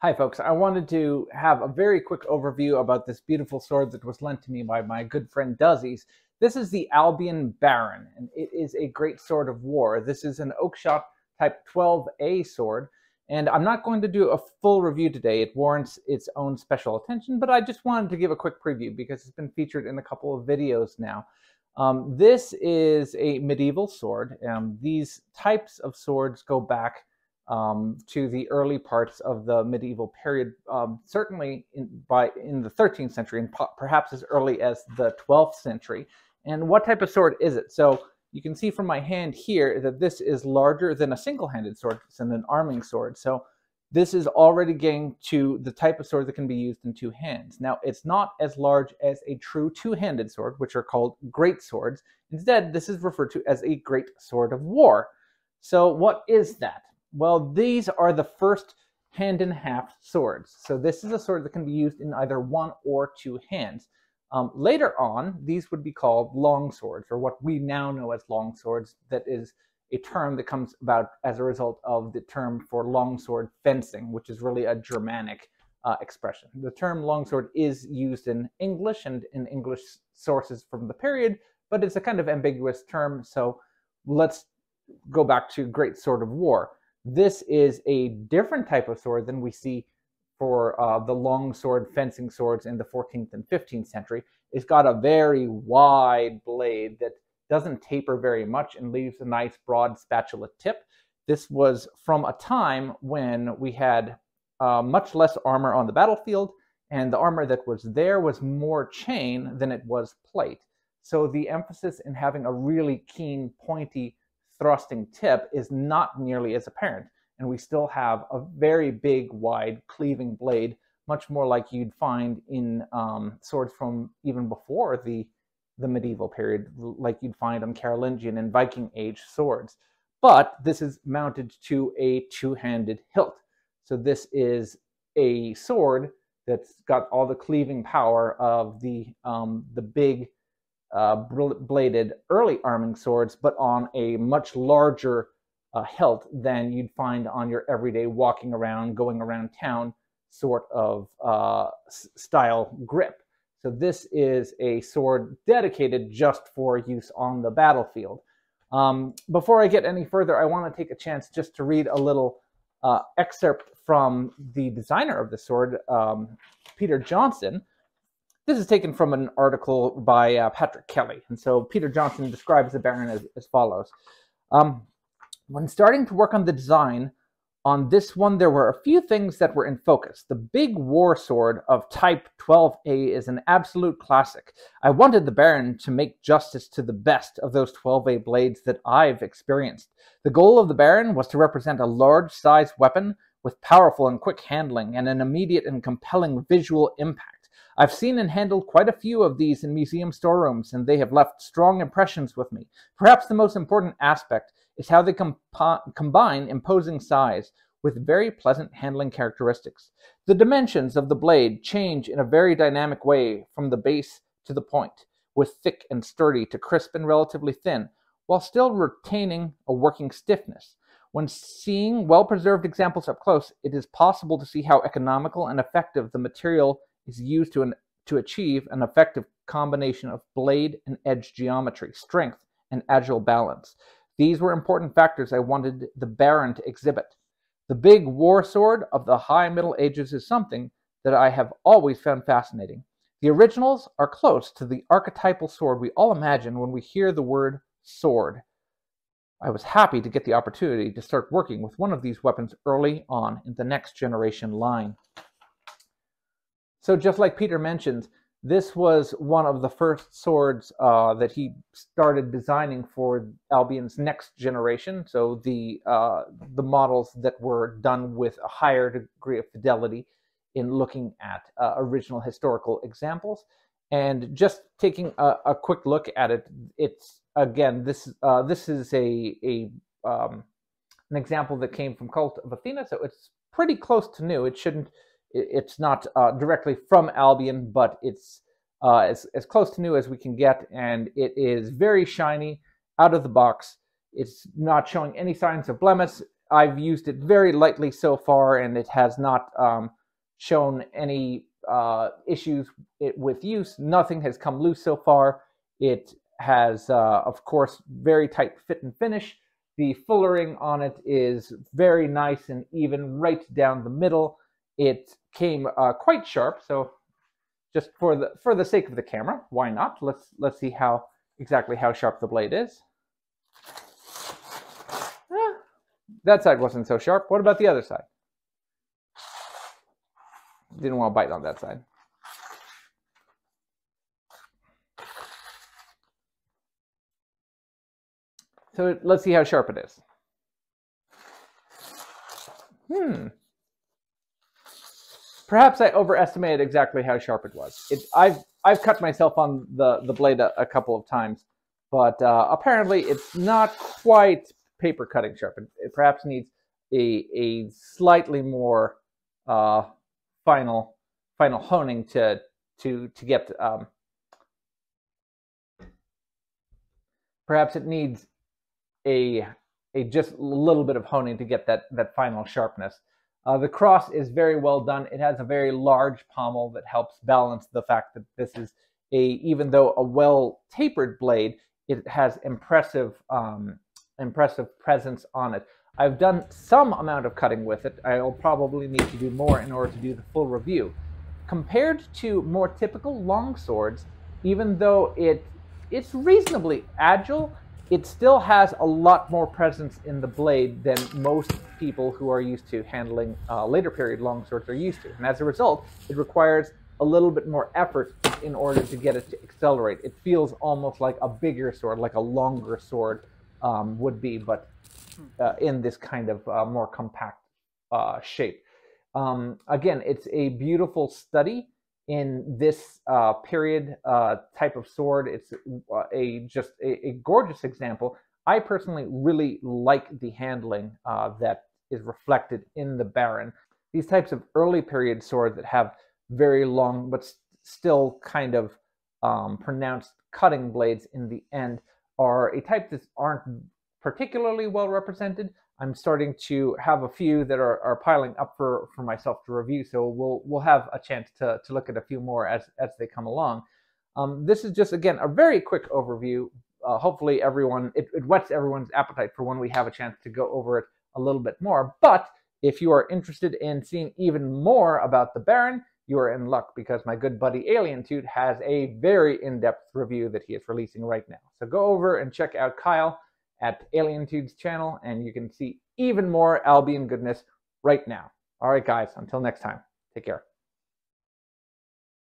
Hi folks, I wanted to have a very quick overview about this beautiful sword that was lent to me by my good friend Duzzies. This is the Albion Baron, and it is a great sword of war. This is an Oakeshott type 12A sword, and I'm not going to do a full review today. It warrants its own special attention, but I just wanted to give a quick preview because it's been featured in a couple of videos now. This is a medieval sword. These types of swords go back to the early parts of the medieval period, certainly in the 13th century and perhaps as early as the 12th century. And what type of sword is it? So you can see from my hand here that this is larger than a single-handed sword. It's an arming sword. So this is already getting to the type of sword that can be used in two hands. Now, it's not as large as a true two-handed sword, which are called great swords. Instead, this is referred to as a great sword of war. So what is that? Well, these are the first hand-and-half swords. So this is a sword that can be used in either one or two hands. Later on, these would be called long swords, or what we now know as long swords. That is a term that comes about as a result of the term for longsword fencing, which is really a Germanic expression. The term longsword is used in English and in English sources from the period, but it's a kind of ambiguous term, so let's go back to Great Sword of War. This is a different type of sword than we see for the long sword fencing swords in the 14th and 15th century. It's got a very wide blade that doesn't taper very much and leaves a nice broad spatula tip. This was from a time when we had much less armor on the battlefield, and the armor that was there was more chain than it was plate. So the emphasis in having a really keen, pointy, thrusting tip is not nearly as apparent, and we still have a very big, wide, cleaving blade, much more like you'd find in swords from even before the medieval period, like you'd find on Carolingian and Viking Age swords. But this is mounted to a two-handed hilt. So this is a sword that's got all the cleaving power of the big bladed early arming swords, but on a much larger hilt than you'd find on your everyday walking around, going around town sort of style grip. So this is a sword dedicated just for use on the battlefield. Before I get any further, I want to take a chance just to read a little excerpt from the designer of the sword, Peter Johnson. This is taken from an article by Patrick Kelly. And so Peter Johnson describes the Baron as follows. When starting to work on the design on this one, there were a few things that were in focus. The big war sword of type 12A is an absolute classic. I wanted the Baron to make justice to the best of those 12A blades that I've experienced. The goal of the Baron was to represent a large-sized weapon with powerful and quick handling and an immediate and compelling visual impact. I've seen and handled quite a few of these in museum storerooms, and they have left strong impressions with me. Perhaps the most important aspect is how they combine imposing size with very pleasant handling characteristics. The dimensions of the blade change in a very dynamic way from the base to the point, with thick and sturdy to crisp and relatively thin, while still retaining a working stiffness. When seeing well-preserved examples up close, it is possible to see how economical and effective the material is used to achieve an effective combination of blade and edge geometry, strength, and agile balance. These were important factors I wanted the Baron to exhibit. The big war sword of the High Middle Ages is something that I have always found fascinating. The originals are close to the archetypal sword we all imagine when we hear the word sword. I was happy to get the opportunity to start working with one of these weapons early on in the next generation line. So just like Peter mentioned, this was one of the first swords that he started designing for Albion's next generation. So the models that were done with a higher degree of fidelity in looking at original historical examples. And just taking a quick look at it, it's again this is an example that came from Cult of Athena, so it's pretty close to new. It's not directly from Albion, but it's as close to new as we can get, and it is very shiny out of the box. It's not showing any signs of I've used it very lightly so far, and it has not shown any issues with use. Nothing has come loose so far. It has, of course, very tight fit and finish. The fullering on it is very nice and even right down the middle. It came quite sharp, so just for the sake of the camera, why not? Let's see exactly how sharp the blade is. That side wasn't so sharp. What about the other side? Didn't want to bite on that side. So let's see how sharp it is. Perhaps I overestimated exactly how sharp it was. I've cut myself on the blade a couple of times, but apparently it's not quite paper cutting sharp. It perhaps needs a slightly more final honing to get. Perhaps it needs a just a little bit of honing to get that final sharpness. The cross is very well done. It has a very large pommel that helps balance the fact that this is even though a well tapered blade, it has impressive presence on it. I've done some amount of cutting with it. I'll probably need to do more in order to do the full review. Compared to more typical long swords, even though it's reasonably agile, it still has a lot more presence in the blade than most people who are used to handling later period longswords are used to. And as a result, it requires a little bit more effort in order to get it to accelerate. It feels almost like a bigger sword, like a longer sword would be, but in this kind of more compact shape. Again, it's a beautiful study in this period type of sword. It's just a gorgeous example. I personally really like the handling that is reflected in the Baron. These types of early period swords that have very long but still kind of pronounced cutting blades in the end are a type that aren't particularly well represented. I'm starting to have a few that are piling up for myself to review, so we'll have a chance to look at a few more as they come along. This is just, again, a very quick overview. Hopefully it whets everyone's appetite for when we have a chance to go over it a little bit more. But if you are interested in seeing even more about the Baron, you are in luck, because my good buddy AlienTude has a very in-depth review that he is releasing right now. So go over and check out Kyle at AlienTude's channel, and you can see even more Albion goodness right now. All right, guys, until next time, take care.